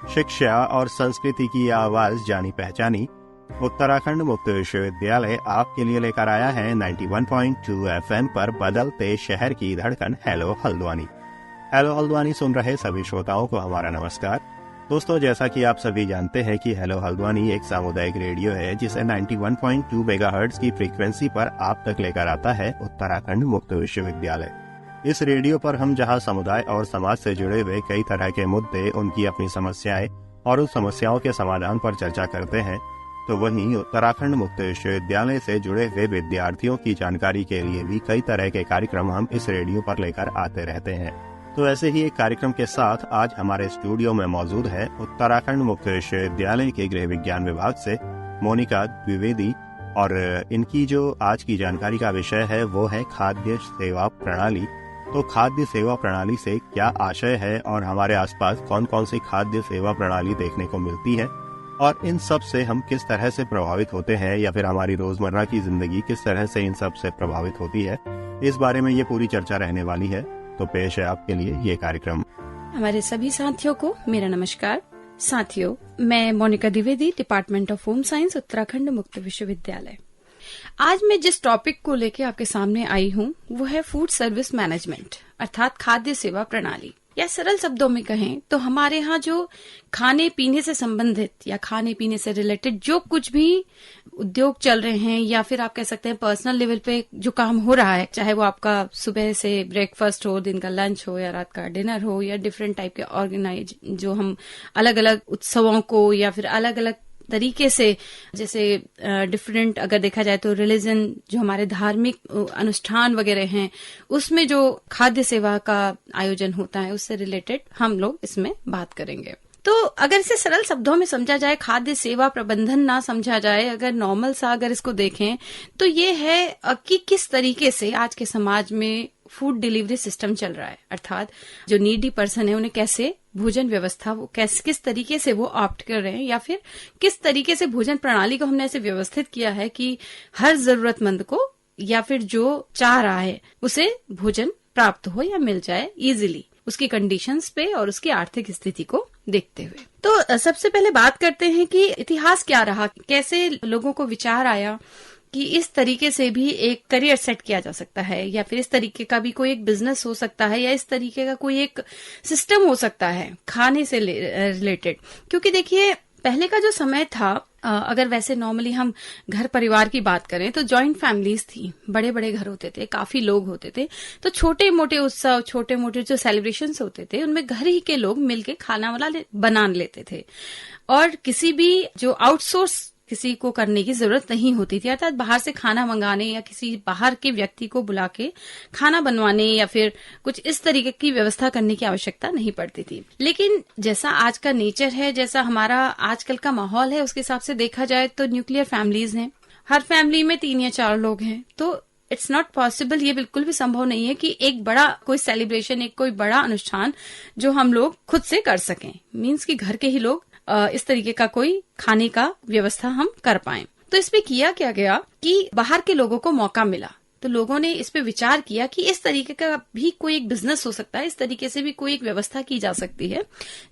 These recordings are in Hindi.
शिक्षा और संस्कृति की आवाज जानी पहचानी उत्तराखंड मुक्त विश्वविद्यालय आपके लिए लेकर आया है 91.2 FM पर बदलते शहर की धड़कन हेलो हल्द्वानी। हेलो हल्द्वानी सुन रहे सभी श्रोताओं को हमारा नमस्कार। दोस्तों, जैसा कि आप सभी जानते हैं कि हेलो हल्द्वानी एक सामुदायिक रेडियो है जिसे 91.2 मेगाहर्ट्ज की फ्रीक्वेंसी पर आप तक लेकर आता है उत्तराखंड मुक्त विश्वविद्यालय। इस रेडियो पर हम जहां समुदाय और समाज से जुड़े हुए कई तरह के मुद्दे, उनकी अपनी समस्याएं और उन समस्याओं के समाधान पर चर्चा करते हैं, तो वहीं उत्तराखंड मुक्त विश्वविद्यालय से जुड़े हुए विद्यार्थियों की जानकारी के लिए भी कई तरह के कार्यक्रम हम इस रेडियो पर लेकर आते रहते हैं। तो ऐसे ही एक कार्यक्रम के साथ आज हमारे स्टूडियो में मौजूद है उत्तराखंड मुक्त विश्वविद्यालय के गृह विज्ञान विभाग से मोनिका द्विवेदी, और इनकी जो आज की जानकारी का विषय है वो है खाद्य सेवा प्रणाली। तो खाद्य सेवा प्रणाली से क्या आशय है और हमारे आसपास कौन कौन सी खाद्य सेवा प्रणाली देखने को मिलती है और इन सब से हम किस तरह से प्रभावित होते हैं या फिर हमारी रोजमर्रा की जिंदगी किस तरह से इन सब से प्रभावित होती है, इस बारे में ये पूरी चर्चा रहने वाली है। तो पेश है आपके लिए ये कार्यक्रम। हमारे सभी साथियों को मेरा नमस्कार। साथियों, मैं Monika Dwivedi, department of home science, Uttarakhand Mukt Vishwavidyalaya. आज मैं जिस टॉपिक को लेकर आपके सामने आई हूँ वो है फूड सर्विस मैनेजमेंट, अर्थात खाद्य सेवा प्रणाली। या सरल शब्दों में कहें तो हमारे यहाँ जो खाने पीने से संबंधित या खाने पीने से रिलेटेड जो कुछ भी उद्योग चल रहे हैं या फिर आप कह सकते हैं पर्सनल लेवल पे जो काम हो रहा है, चाहे वो आपका सुबह से ब्रेकफास्ट हो, दिन का लंच हो या रात का डिनर हो, या डिफरेंट टाइप के ऑर्गेनाइज जो हम अलग अलग उत्सवों को या फिर अलग अलग तरीके से, जैसे डिफरेंट अगर देखा जाए तो रिलीजन जो हमारे धार्मिक अनुष्ठान वगैरह हैं, उसमें जो खाद्य सेवा का आयोजन होता है उससे रिलेटेड हम लोग इसमें बात करेंगे। तो अगर इसे सरल शब्दों में समझा जाए, खाद्य सेवा प्रबंधन ना समझा जाए, अगर नॉर्मल सा अगर इसको देखें तो ये है कि किस तरीके से आज के समाज में फूड डिलीवरी सिस्टम चल रहा है, अर्थात जो नीडी पर्सन है उन्हें कैसे भोजन व्यवस्था वो किस तरीके से वो ऑप्ट कर रहे हैं, या फिर किस तरीके से भोजन प्रणाली को हमने ऐसे व्यवस्थित किया है कि हर जरूरतमंद को या फिर जो चाह रहा है उसे भोजन प्राप्त हो या मिल जाए इजीली, उसकी कंडीशंस पे और उसकी आर्थिक स्थिति को देखते हुए। तो सबसे पहले बात करते हैं कि इतिहास क्या रहा, कैसे लोगों को विचार आया कि इस तरीके से भी एक करियर सेट किया जा सकता है, या फिर इस तरीके का भी कोई एक बिजनेस हो सकता है, या इस तरीके का कोई एक सिस्टम हो सकता है खाने से रिलेटेड। क्योंकि देखिए, पहले का जो समय था, अगर वैसे नॉर्मली हम घर परिवार की बात करें तो जॉइंट फैमिलीज थी, बड़े बड़े घर होते थे, काफी लोग होते थे, तो छोटे मोटे उत्सव, छोटे मोटे जो सेलिब्रेशंस होते थे उनमें घर ही के लोग मिलके खाना वाला बना लेते थे, और किसी भी जो आउटसोर्स किसी को करने की जरूरत नहीं होती थी, अर्थात बाहर से खाना मंगाने या किसी बाहर के व्यक्ति को बुला के खाना बनवाने या फिर कुछ इस तरीके की व्यवस्था करने की आवश्यकता नहीं पड़ती थी। लेकिन जैसा आज का नेचर है, जैसा हमारा आजकल का माहौल है, उसके हिसाब से देखा जाए तो न्यूक्लियर फैमिलीज हैं, हर फैमिली में 3 या 4 लोग हैं। तो इट्स नॉट पॉसिबल, ये बिल्कुल भी संभव नहीं है कि एक बड़ा कोई सेलिब्रेशन, एक कोई बड़ा अनुष्ठान जो हम लोग खुद से कर सकें, मीन्स कि घर के ही लोग इस तरीके का कोई खाने का व्यवस्था हम कर पाएं। तो इसमें किया क्या गया कि बाहर के लोगों को मौका मिला, तो लोगों ने इस पे विचार किया कि इस तरीके का भी कोई एक बिजनेस हो सकता है, इस तरीके से भी कोई एक व्यवस्था की जा सकती है,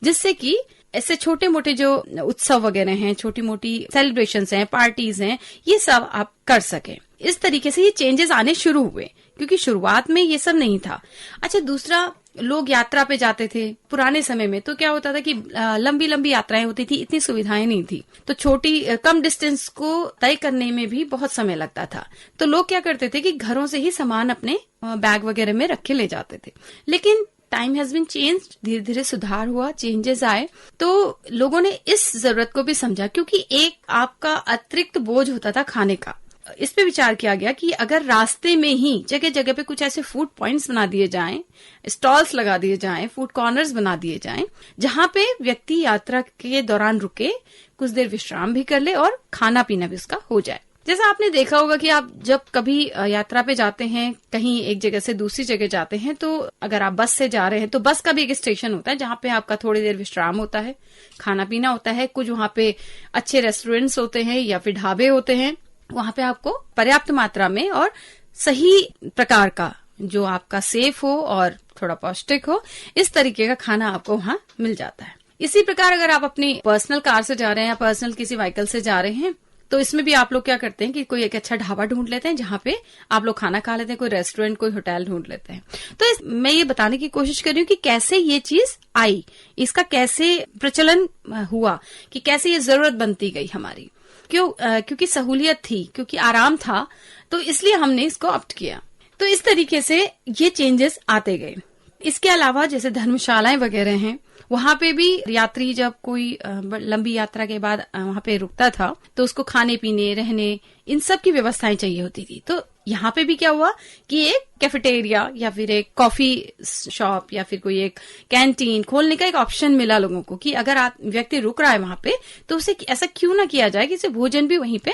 जिससे कि ऐसे छोटे मोटे जो उत्सव वगैरह हैं, छोटी मोटी सेलिब्रेशंस हैं, पार्टीज हैं, ये सब आप कर सकें। इस तरीके से ये चेंजेस आने शुरू हुए, क्योंकि शुरुआत में ये सब नहीं था। अच्छा, दूसरा, लोग यात्रा पे जाते थे पुराने समय में, तो क्या होता था कि लंबी लंबी यात्राएं होती थी, इतनी सुविधाएं नहीं थी, तो छोटी कम डिस्टेंस को तय करने में भी बहुत समय लगता था। तो लोग क्या करते थे कि घरों से ही सामान अपने बैग वगैरह में रख के ले जाते थे। लेकिन टाइम हैज बीन चेंज, धीरे धीरे सुधार हुआ, चेंजेस आए, तो लोगों ने इस जरूरत को भी समझा, क्योंकि एक आपका अतिरिक्त बोझ होता था खाने का। इस पे विचार किया गया कि अगर रास्ते में ही जगह जगह पे कुछ ऐसे फूड पॉइंट्स बना दिए जाएं, स्टॉल्स लगा दिए जाएं, फूड कॉर्नर्स बना दिए जाएं, जहां पे व्यक्ति यात्रा के दौरान रुके, कुछ देर विश्राम भी कर ले और खाना पीना भी उसका हो जाए। जैसा आपने देखा होगा कि आप जब कभी यात्रा पे जाते हैं, कहीं एक जगह से दूसरी जगह जाते हैं, तो अगर आप बस से जा रहे हैं तो बस का भी एक स्टेशन होता है जहां पे आपका थोड़ी देर विश्राम होता है, खाना पीना होता है। कुछ वहां पे अच्छे रेस्टोरेंट्स होते हैं या फिर ढाबे होते हैं, वहां पे आपको पर्याप्त मात्रा में और सही प्रकार का, जो आपका सेफ हो और थोड़ा पौष्टिक हो, इस तरीके का खाना आपको वहां मिल जाता है। इसी प्रकार अगर आप अपनी पर्सनल कार से जा रहे हैं या पर्सनल किसी व्हीकल से जा रहे हैं, तो इसमें भी आप लोग क्या करते हैं कि कोई एक अच्छा ढाबा ढूंढ लेते हैं जहां पे आप लोग खाना खा लेते हैं, कोई रेस्टोरेंट, कोई होटल ढूंढ लेते हैं। तो मैं ये बताने की कोशिश कर रही हूँ कि कैसे ये चीज आई, इसका कैसे प्रचलन हुआ, कि कैसे ये जरूरत बनती गई हमारी। क्योंकि सहूलियत थी, क्योंकि आराम था, तो इसलिए हमने इसको ऑप्ट किया। तो इस तरीके से ये चेंजेस आते गए। इसके अलावा जैसे धर्मशालाएं वगैरह हैं, वहां पे भी यात्री जब कोई लंबी यात्रा के बाद वहां पे रुकता था तो उसको खाने पीने, रहने, इन सब की व्यवस्थाएं चाहिए होती थी। तो यहाँ पे भी क्या हुआ कि एक कैफेटेरिया या फिर एक कॉफी शॉप या फिर कोई एक कैंटीन खोलने का एक ऑप्शन मिला लोगों को, कि अगर व्यक्ति रुक रहा है वहां पे तो उसे ऐसा क्यों ना किया जाए कि उसे भोजन भी वहीं पे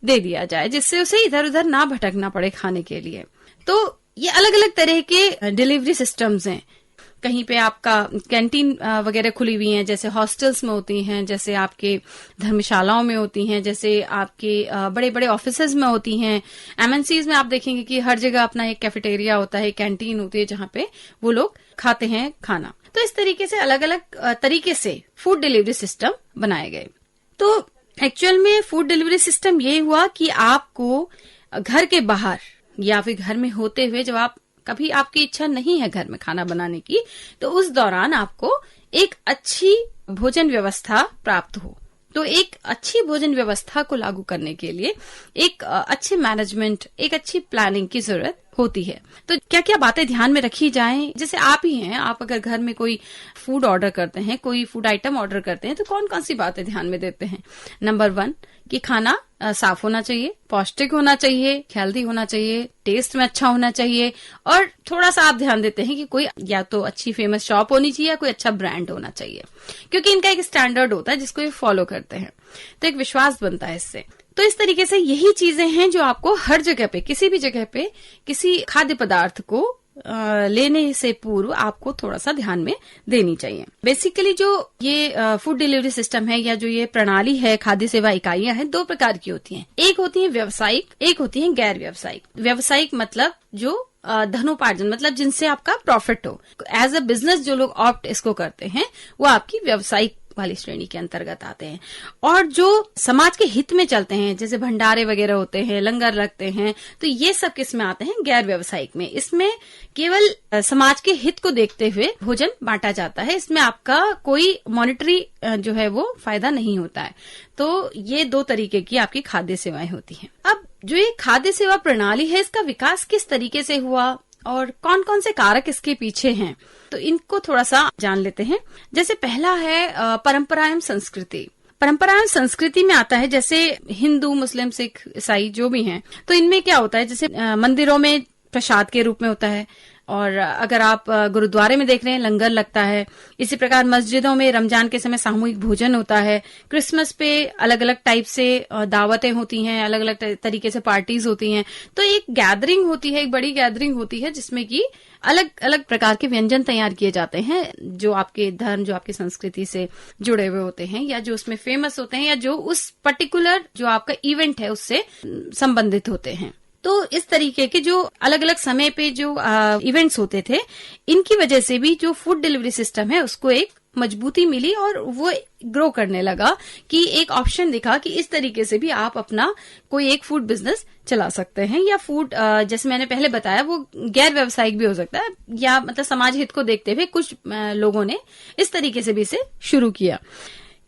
दे दिया जाए, जिससे उसे इधर उधर ना भटकना पड़े खाने के लिए। तो ये अलग अलग तरह के डिलीवरी सिस्टम्स हैं। कहीं पे आपका कैंटीन वगैरह खुली हुई हैं, जैसे हॉस्टल्स में होती हैं, जैसे आपके धर्मशालाओं में होती हैं, जैसे आपके बड़े बड़े ऑफिसेज में होती हैं। एमएनसीज में आप देखेंगे कि हर जगह अपना एक कैफेटेरिया होता है, कैंटीन होती है जहां पे वो लोग खाते हैं खाना। तो इस तरीके से अलग अलग तरीके से फूड डिलीवरी सिस्टम बनाए गए। तो एक्चुअल में फूड डिलीवरी सिस्टम ये हुआ कि आपको घर के बाहर या फिर घर में होते हुए, जब आप कभी आपकी इच्छा नहीं है घर में खाना बनाने की, तो उस दौरान आपको एक अच्छी भोजन व्यवस्था प्राप्त हो। तो एक अच्छी भोजन व्यवस्था को लागू करने के लिए एक अच्छे मैनेजमेंट, एक अच्छी प्लानिंग की जरूरत होती है। तो क्या क्या बातें ध्यान में रखी जाएं? जैसे आप ही हैं, आप अगर घर में कोई फूड ऑर्डर करते हैं, कोई फूड आइटम ऑर्डर करते हैं, तो कौन कौन सी बातें ध्यान में देते हैं? नंबर 1 कि खाना साफ होना चाहिए, पौष्टिक होना चाहिए, हेल्दी होना चाहिए, टेस्ट में अच्छा होना चाहिए, और थोड़ा सा आप ध्यान देते हैं कि कोई या तो अच्छी फेमस शॉप होनी चाहिए या कोई अच्छा ब्रांड होना चाहिए, क्योंकि इनका एक स्टैंडर्ड होता है जिसको ये फॉलो करते हैं, तो एक विश्वास बनता है इससे। तो इस तरीके से यही चीजें हैं जो आपको हर जगह पे, किसी भी जगह पे किसी खाद्य पदार्थ को लेने से पूर्व आपको थोड़ा सा ध्यान में देनी चाहिए। बेसिकली जो ये फूड डिलीवरी सिस्टम है या जो ये प्रणाली है, खाद्य सेवा इकाइयां हैं, 2 प्रकार की होती हैं। एक होती है व्यावसायिक, एक होती है गैर व्यावसायिक। व्यावसायिक मतलब जो धनोपार्जन, मतलब जिनसे आपका प्रॉफिट हो, एज अ बिजनेस जो लोग ऑप्ट इसको करते हैं, वो आपकी व्यावसायिक वाली श्रेणी के अंतर्गत आते हैं। और जो समाज के हित में चलते हैं, जैसे भंडारे वगैरह होते हैं, लंगर लगते हैं, तो ये सब किस में आते हैं? गैर व्यावसायिक में। इसमें केवल समाज के हित को देखते हुए भोजन बांटा जाता है, इसमें आपका कोई मॉनिटरी जो है वो फायदा नहीं होता है। तो ये 2 तरीके की आपकी खाद्य सेवाएं होती हैं। अब जो ये खाद्य सेवा प्रणाली है, इसका विकास किस तरीके से हुआ और कौन कौन से कारक इसके पीछे हैं, तो इनको थोड़ा सा जान लेते हैं। जैसे पहला है परंपरा एवं संस्कृति। परंपरा एवं संस्कृति में आता है जैसे हिंदू, मुस्लिम, सिख, ईसाई जो भी हैं, तो इनमें क्या होता है, जैसे मंदिरों में प्रसाद के रूप में होता है, और अगर आप गुरुद्वारे में देख रहे हैं लंगर लगता है। इसी प्रकार मस्जिदों में रमजान के समय सामूहिक भोजन होता है। क्रिसमस पे अलग अलग टाइप से दावतें होती हैं, अलग अलग तरीके से पार्टीज होती हैं। तो एक गैदरिंग होती है, एक बड़ी गैदरिंग होती है जिसमें कि अलग अलग प्रकार के व्यंजन तैयार किए जाते हैं जो आपके धर्म, जो आपकी संस्कृति से जुड़े हुए होते हैं, या जो उसमें फेमस होते हैं, या जो उस पर्टिकुलर जो आपका इवेंट है उससे संबंधित होते हैं। तो इस तरीके के जो अलग अलग समय पे जो इवेंट्स होते थे, इनकी वजह से भी जो फूड डिलीवरी सिस्टम है उसको एक मजबूती मिली और वो ग्रो करने लगा, कि एक ऑप्शन दिखा कि इस तरीके से भी आप अपना कोई एक फूड बिजनेस चला सकते हैं। या फूड जैसे मैंने पहले बताया वो गैर व्यावसायिक भी हो सकता है, या मतलब समाज हित को देखते हुए कुछ लोगों ने इस तरीके से भी इसे शुरू किया।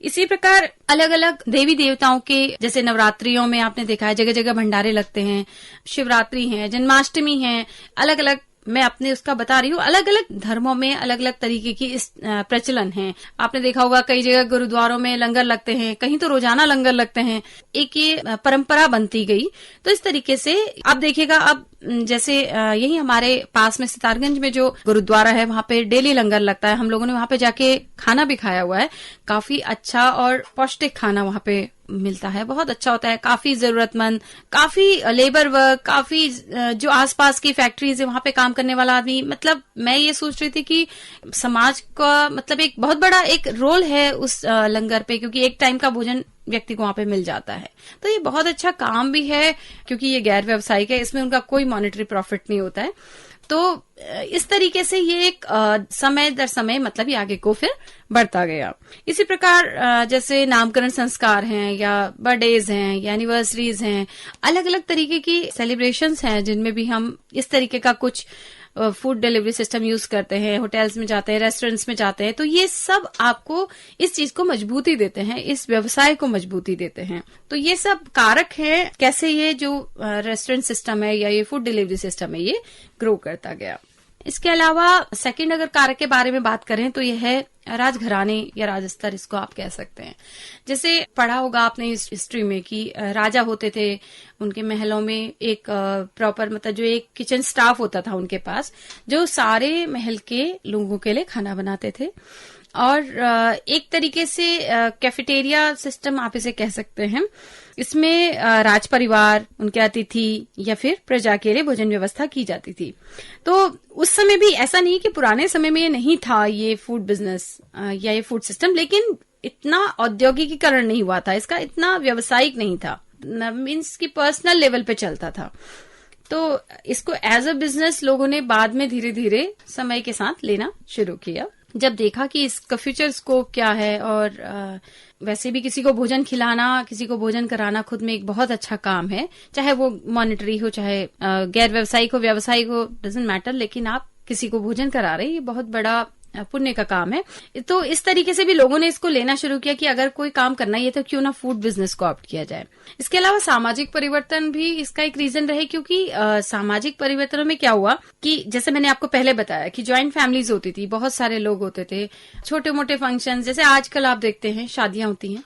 इसी प्रकार अलग अलग देवी देवताओं के, जैसे नवरात्रियों में आपने देखा है जगह जगह भंडारे लगते हैं, शिवरात्रि है, जन्माष्टमी है, अलग अलग मैं अपने उसका बता रही हूँ। अलग अलग धर्मों में अलग अलग तरीके की इस प्रचलन है। आपने देखा होगा कई जगह गुरुद्वारों में लंगर लगते हैं, कहीं तो रोजाना लंगर लगते हैं। एक ये परंपरा बनती गई। तो इस तरीके से आप देखिएगा, अब जैसे यही हमारे पास में सितारगंज में जो गुरुद्वारा है वहां पे डेली लंगर लगता है। हम लोगों ने वहां पे जाके खाना भी खाया हुआ है। काफी अच्छा और पौष्टिक खाना वहां पे मिलता है, बहुत अच्छा होता है। काफी जरूरतमंद, काफी लेबर वर्क, काफी जो आसपास की फैक्ट्रीज है वहां पे काम करने वाला आदमी, मतलब मैं ये सोच रही थी कि समाज का मतलब एक बहुत बड़ा एक रोल है उस लंगर पे, क्योंकि एक टाइम का भोजन व्यक्ति को वहां पे मिल जाता है। तो ये बहुत अच्छा काम भी है, क्योंकि ये गैर व्यावसायिक है, इसमें उनका कोई मॉनेटरी प्रॉफिट नहीं होता है। तो इस तरीके से ये एक समय दर समय मतलब ये आगे को फिर बढ़ता गया। इसी प्रकार जैसे नामकरण संस्कार हैं या बर्थडेज हैं या एनिवर्सरीज हैं, अलग अलग तरीके की सेलिब्रेशंस हैं जिनमें भी हम इस तरीके का कुछ फूड डिलीवरी सिस्टम यूज करते हैं, होटल्स में जाते हैं, रेस्टोरेंट्स में जाते हैं। तो ये सब आपको इस चीज को मजबूती देते हैं, इस व्यवसाय को मजबूती देते हैं। तो ये सब कारक हैं कैसे ये जो रेस्टोरेंट सिस्टम है या ये फूड डिलीवरी सिस्टम है ये ग्रो करता गया। इसके अलावा सेकंड अगर कारक के बारे में बात करें तो यह है राजघराने या राजस्तर, इसको आप कह सकते हैं। जैसे पढ़ा होगा आपने इस हिस्ट्री में कि राजा होते थे, उनके महलों में एक प्रॉपर मतलब जो एक किचन स्टाफ होता था उनके पास, जो सारे महल के लोगों के लिए खाना बनाते थे। और एक तरीके से कैफेटेरिया सिस्टम आप इसे कह सकते हैं। इसमें राज परिवार, उनके अतिथि या फिर प्रजा के लिए भोजन व्यवस्था की जाती थी। तो उस समय भी ऐसा नहीं कि पुराने समय में ये नहीं था ये फूड बिजनेस या ये फूड सिस्टम, लेकिन इतना औद्योगिकीकरण नहीं हुआ था, इसका इतना व्यावसायिक नहीं था, मीन्स की पर्सनल लेवल पे चलता था। तो इसको एज अ बिजनेस लोगों ने बाद में धीरे धीरे समय के साथ लेना शुरू किया, जब देखा कि इसका फ्यूचर स्कोप क्या है। और वैसे भी किसी को भोजन खिलाना, किसी को भोजन कराना खुद में एक बहुत अच्छा काम है, चाहे वो मॉनेटरी हो, चाहे गैर व्यावसायिक हो, व्यावसायिक हो, डजंट मैटर, लेकिन आप किसी को भोजन करा रहे हैं, ये बहुत बड़ा पुण्य का काम है। तो इस तरीके से भी लोगों ने इसको लेना शुरू किया कि अगर कोई काम करना ही है तो क्यों ना फूड बिजनेस को ऑप्ट किया जाए। इसके अलावा सामाजिक परिवर्तन भी इसका एक रीजन रहे, क्योंकि सामाजिक परिवर्तनों में क्या हुआ कि जैसे मैंने आपको पहले बताया कि ज्वाइंट फैमिलीज होती थी, बहुत सारे लोग होते थे, छोटे मोटे फंक्शन, जैसे आजकल आप देखते हैं शादियां होती हैं,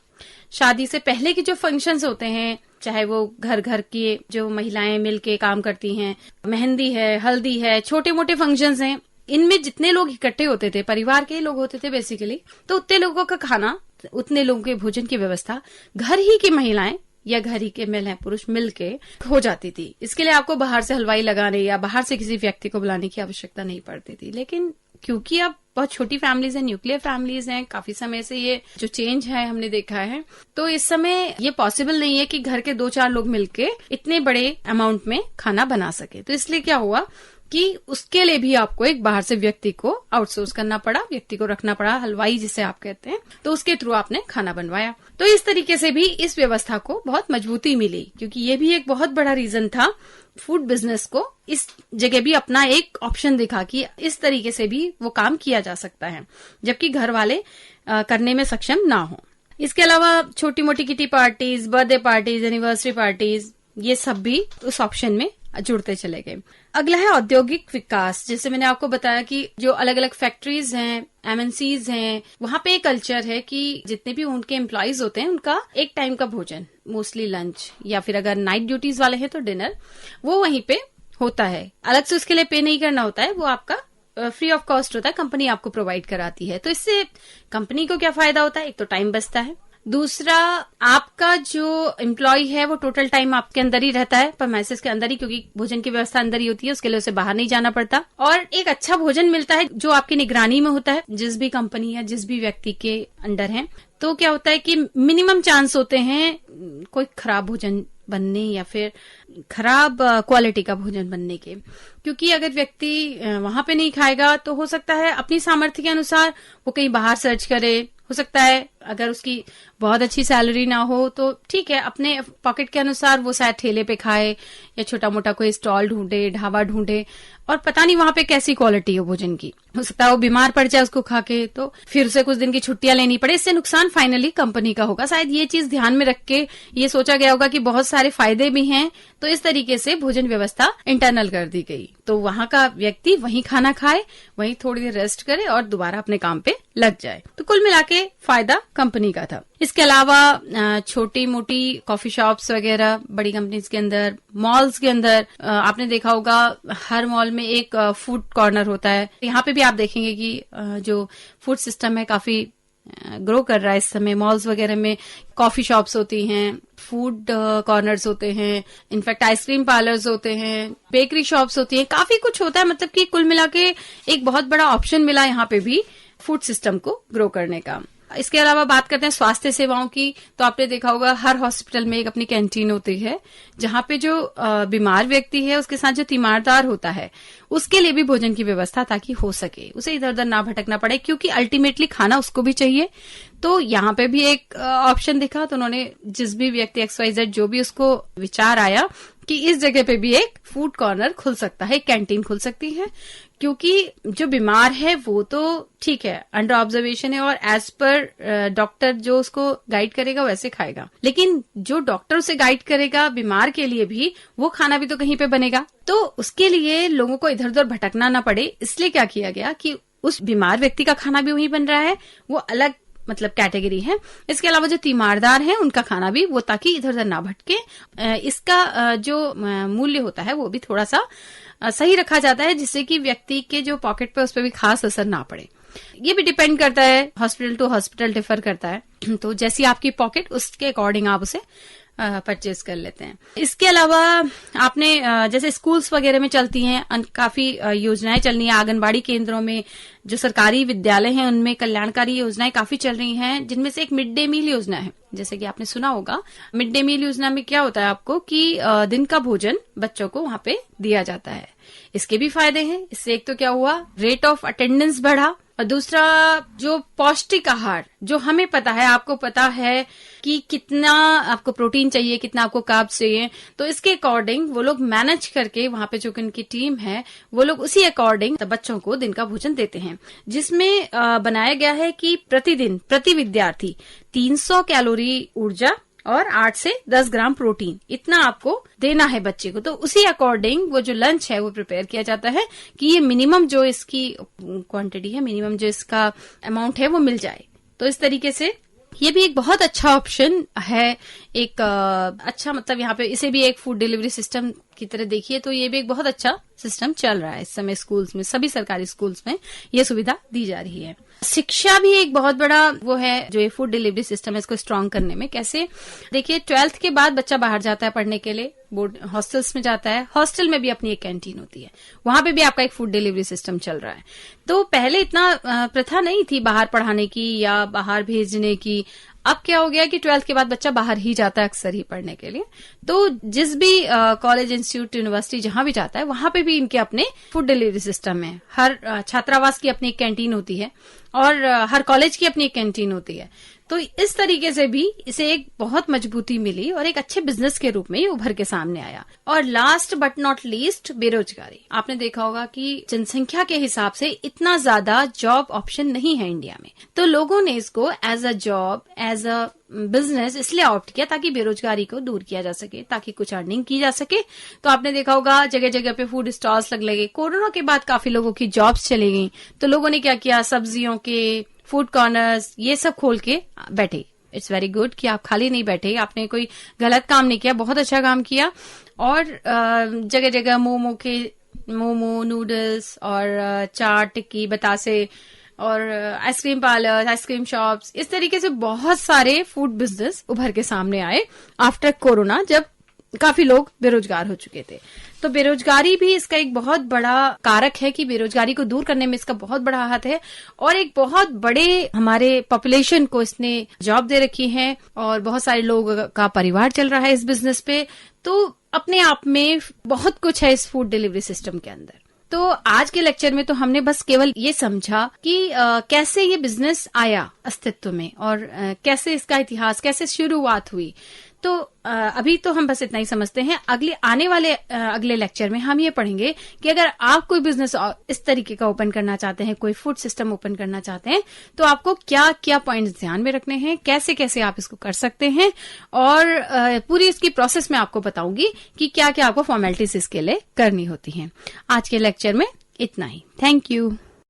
शादी से पहले के जो फंक्शंस होते हैं, चाहे वो घर घर की जो महिलाएं मिलके काम करती हैं, मेहंदी है, हल्दी है, छोटे मोटे फंक्शंस हैं, इनमें जितने लोग इकट्ठे होते थे, परिवार के लोग होते थे बेसिकली, तो उतने लोगों का खाना, उतने लोगों के भोजन की व्यवस्था घर ही की महिलाएं या घर ही के महिला पुरुष मिलके हो जाती थी। इसके लिए आपको बाहर से हलवाई लगाने या बाहर से किसी व्यक्ति को बुलाने की आवश्यकता नहीं पड़ती थी। लेकिन क्योंकि अब बहुत छोटी फैमिलीज हैं, न्यूक्लियर फैमिलीज हैं, काफी समय से ये जो चेंज है हमने देखा है, तो इस समय ये पॉसिबल नहीं है कि घर के 2-4 लोग मिलके इतने बड़े अमाउंट में खाना बना सके। तो इसलिए क्या हुआ कि उसके लिए भी आपको एक बाहर से व्यक्ति को आउटसोर्स करना पड़ा, व्यक्ति को रखना पड़ा, हलवाई जिसे आप कहते हैं, तो उसके थ्रू आपने खाना बनवाया। तो इस तरीके से भी इस व्यवस्था को बहुत मजबूती मिली, क्योंकि ये भी एक बहुत बड़ा रीजन था फूड बिजनेस को इस जगह भी अपना एक ऑप्शन दिखा कि इस तरीके से भी वो काम किया जा सकता है, जबकि घर वाले करने में सक्षम ना हो। इसके अलावा छोटी मोटी kitty parties, birthday parties, anniversary parties, ये सब भी उस ऑप्शन में जुड़ते चले गए। अगला है औद्योगिक विकास। जैसे मैंने आपको बताया कि जो अलग अलग फैक्ट्रीज हैं, एमएनसीज हैं, वहां पे एक कल्चर है कि जितने भी उनके एम्प्लॉयज होते हैं उनका एक टाइम का भोजन, मोस्टली लंच या फिर अगर नाइट ड्यूटीज वाले हैं तो डिनर, वो वहीं पे होता है। अलग से उसके लिए पे नहीं करना होता है, वो आपका फ्री ऑफ कॉस्ट होता है, कंपनी आपको प्रोवाइड कराती है। तो इससे कंपनी को क्या फायदा होता है, एक तो टाइम बचता है, दूसरा आपका जो एम्प्लॉय है वो टोटल टाइम आपके अंदर ही रहता है, परमाइसेस के अंदर ही, क्योंकि भोजन की व्यवस्था अंदर ही होती है, उसके लिए उसे बाहर नहीं जाना पड़ता, और एक अच्छा भोजन मिलता है जो आपकी निगरानी में होता है, जिस भी कंपनी या जिस भी व्यक्ति के अंडर है। तो क्या होता है कि मिनिमम चांस होते हैं कोई खराब भोजन बनने या फिर खराब क्वालिटी का भोजन बनने के, क्योंकि अगर व्यक्ति वहां पे नहीं खाएगा तो हो सकता है अपनी सामर्थ्य के अनुसार वो कहीं बाहर सर्च करे, हो सकता है अगर उसकी बहुत अच्छी सैलरी ना हो तो ठीक है, अपने पॉकेट के अनुसार वो शायद ठेले पे खाए या छोटा मोटा कोई स्टॉल ढूंढे, ढाबा ढूंढे, और पता नहीं वहां पे कैसी क्वालिटी हो भोजन की, हो सकता है वो बीमार पड़ जाए उसको खा के, तो फिर उसे कुछ दिन की छुट्टियां लेनी पड़े, इससे नुकसान फाइनली कंपनी का होगा। शायद ये चीज ध्यान में रख के ये सोचा गया होगा कि बहुत सारे फायदे भी हैं, तो इस तरीके से भोजन व्यवस्था इंटरनल कर दी गई, तो वहां का व्यक्ति वहीं खाना खाए, वहीं थोड़ी देर रेस्ट करे और दोबारा अपने काम पे लग जाए। तो कुल मिला के फायदा कंपनी का था। इसके अलावा छोटी मोटी कॉफी शॉप्स वगैरह बड़ी कंपनीज के अंदर, मॉल्स के अंदर आपने देखा होगा हर मॉल में एक फूड कॉर्नर होता है। यहाँ पे भी आप देखेंगे कि जो फूड सिस्टम है काफी ग्रो कर रहा है इस समय। मॉल्स वगैरह में कॉफी शॉप्स होती हैं, फूड कॉर्नर्स होते हैं, इनफैक्ट आइसक्रीम पार्लर्स होते हैं, बेकरी शॉप्स होती हैं, काफी कुछ होता है। मतलब कि कुल मिला के एक बहुत बड़ा ऑप्शन मिला यहाँ पे भी फूड सिस्टम को ग्रो करने का। इसके अलावा बात करते हैं स्वास्थ्य सेवाओं की, तो आपने देखा होगा हर हॉस्पिटल में एक अपनी कैंटीन होती है, जहां पे जो बीमार व्यक्ति है उसके साथ जो तीमारदार होता है उसके लिए भी भोजन की व्यवस्था ताकि हो सके, उसे इधर उधर ना भटकना पड़े, क्योंकि अल्टीमेटली खाना उसको भी चाहिए। तो यहाँ पे भी एक ऑप्शन दिखा, तो उन्होंने जिस भी व्यक्ति XYZ जो भी उसको विचार आया कि इस जगह पे भी एक फूड कॉर्नर खुल सकता है, एक कैंटीन खुल सकती है, क्योंकि जो बीमार है वो तो ठीक है, अंडर ऑब्जर्वेशन है और एज पर डॉक्टर जो उसको गाइड करेगा वैसे खाएगा, लेकिन जो डॉक्टर उसे गाइड करेगा बीमार के लिए भी वो खाना भी तो कहीं पे बनेगा। तो उसके लिए लोगों को इधर उधर भटकना ना पड़े, इसलिए क्या किया गया कि उस बीमार व्यक्ति का खाना भी वहीं बन रहा है, वो अलग मतलब कैटेगरी है। इसके अलावा जो तीमारदार हैं उनका खाना भी वो ताकि इधर उधर ना भटके, इसका जो मूल्य होता है वो भी थोड़ा सा सही रखा जाता है, जिससे कि व्यक्ति के जो पॉकेट पे उस पर भी खास असर ना पड़े। ये भी डिपेंड करता है, हॉस्पिटल टू हॉस्पिटल डिफर करता है, तो जैसी आपकी पॉकेट उसके अकॉर्डिंग आप उसे परचेज कर लेते हैं। इसके अलावा आपने जैसे स्कूल्स वगैरह में चलती हैं काफी योजनाएं चल रही हैं, आंगनबाड़ी केंद्रों में जो सरकारी विद्यालय हैं उनमें कल्याणकारी योजनाएं काफी चल रही हैं, जिनमें से एक मिड डे मील योजना है। जैसे कि आपने सुना होगा, मिड डे मील योजना में क्या होता है आपको कि दिन का भोजन बच्चों को वहां पे दिया जाता है। इसके भी फायदे हैं, इससे एक तो क्या हुआ, रेट ऑफ अटेंडेंस बढ़ा, और दूसरा जो पौष्टिक आहार, जो हमें पता है, आपको पता है कि कितना आपको प्रोटीन चाहिए, कितना आपको कार्ब्स चाहिए, तो इसके अकॉर्डिंग वो लोग मैनेज करके वहां पे जो उनकी टीम है वो लोग उसी अकॉर्डिंग बच्चों को दिन का भोजन देते हैं, जिसमें बनाया गया है कि प्रतिदिन प्रति विद्यार्थी 300 कैलोरी ऊर्जा और 8 से 10 ग्राम प्रोटीन इतना आपको देना है बच्चे को। तो उसी अकॉर्डिंग वो जो लंच है वो प्रिपेयर किया जाता है कि ये मिनिमम जो इसकी क्वांटिटी है, मिनिमम जो इसका अमाउंट है वो मिल जाए। तो इस तरीके से ये भी एक बहुत अच्छा ऑप्शन है, एक अच्छा मतलब यहाँ पे इसे भी एक फूड डिलीवरी सिस्टम की तरह देखिए, तो ये भी एक बहुत अच्छा सिस्टम चल रहा है इस समय स्कूल्स में, सभी सरकारी स्कूल्स में ये सुविधा दी जा रही है। शिक्षा भी एक बहुत बड़ा वो है जो ये फूड डिलीवरी सिस्टम है, इसको स्ट्रांग करने में। कैसे, देखिए 12th के बाद बच्चा बाहर जाता है पढ़ने के लिए, बोर्ड हॉस्टल्स में जाता है, हॉस्टल में भी अपनी एक कैंटीन होती है, वहां पे भी आपका एक फूड डिलीवरी सिस्टम चल रहा है। तो पहले इतना प्रथा नहीं थी बाहर पढ़ाने की या बाहर भेजने की, अब क्या हो गया कि 12th के बाद बच्चा बाहर ही जाता है अक्सर ही पढ़ने के लिए। तो जिस भी कॉलेज, इंस्टीट्यूट, यूनिवर्सिटी जहां भी जाता है वहां पे भी इनके अपने फूड डिलीवरी सिस्टम है। हर छात्रावास की अपनी एक कैंटीन होती है और हर कॉलेज की अपनी एक कैंटीन होती है। तो इस तरीके से भी इसे एक बहुत मजबूती मिली और एक अच्छे बिजनेस के रूप में ये उभर के सामने आया। और लास्ट बट नॉट लीस्ट, बेरोजगारी। आपने देखा होगा कि जनसंख्या के हिसाब से इतना ज्यादा जॉब ऑप्शन नहीं है इंडिया में, तो लोगों ने इसको as a job, as a business इसलिए ऑप्ट किया ताकि बेरोजगारी को दूर किया जा सके, ताकि कुछ अर्निंग की जा सके। तो आपने देखा होगा जगह जगह पे फूड स्टॉल्स लगे। कोरोना के बाद काफी लोगों की जॉब्स चली गई, तो लोगों ने क्या किया, सब्जियों के फूड कॉर्नर्स ये सब खोल के बैठे। इट्स वेरी गुड कि आप खाली नहीं बैठे, आपने कोई गलत काम नहीं किया, बहुत अच्छा काम किया। और जगह जगह मोमो, नूडल्स और चाट, टिक्की, बतासे और आइसक्रीम पार्लर, आइसक्रीम शॉप्स, इस तरीके से बहुत सारे फूड बिजनेस उभर के सामने आए आफ्टर कोरोना, जब काफी लोग बेरोजगार हो चुके थे। तो बेरोजगारी भी इसका एक बहुत बड़ा कारक है कि बेरोजगारी को दूर करने में इसका बहुत बड़ा हाथ है, और एक बहुत बड़े हमारे पॉपुलेशन को इसने जॉब दे रखी है और बहुत सारे लोग का परिवार चल रहा है इस बिजनेस पे। तो अपने आप में बहुत कुछ है इस फूड डिलीवरी सिस्टम के अंदर। तो आज के लेक्चर में तो हमने बस केवल ये समझा कि कैसे ये बिजनेस आया अस्तित्व में और कैसे इसका इतिहास, कैसे शुरुआत हुई। तो अभी तो हम बस इतना ही समझते हैं। आने वाले अगले लेक्चर में हम ये पढ़ेंगे कि अगर आप कोई बिजनेस इस तरीके का ओपन करना चाहते हैं, कोई फूड सिस्टम ओपन करना चाहते हैं, तो आपको क्या क्या पॉइंट्स ध्यान में रखने हैं, कैसे कैसे आप इसको कर सकते हैं, और पूरी इसकी प्रोसेस में आपको बताऊंगी कि क्या क्या आपको फॉर्मेलिटीज इसके लिए करनी होती हैं। आज के लेक्चर में इतना ही। Thank you.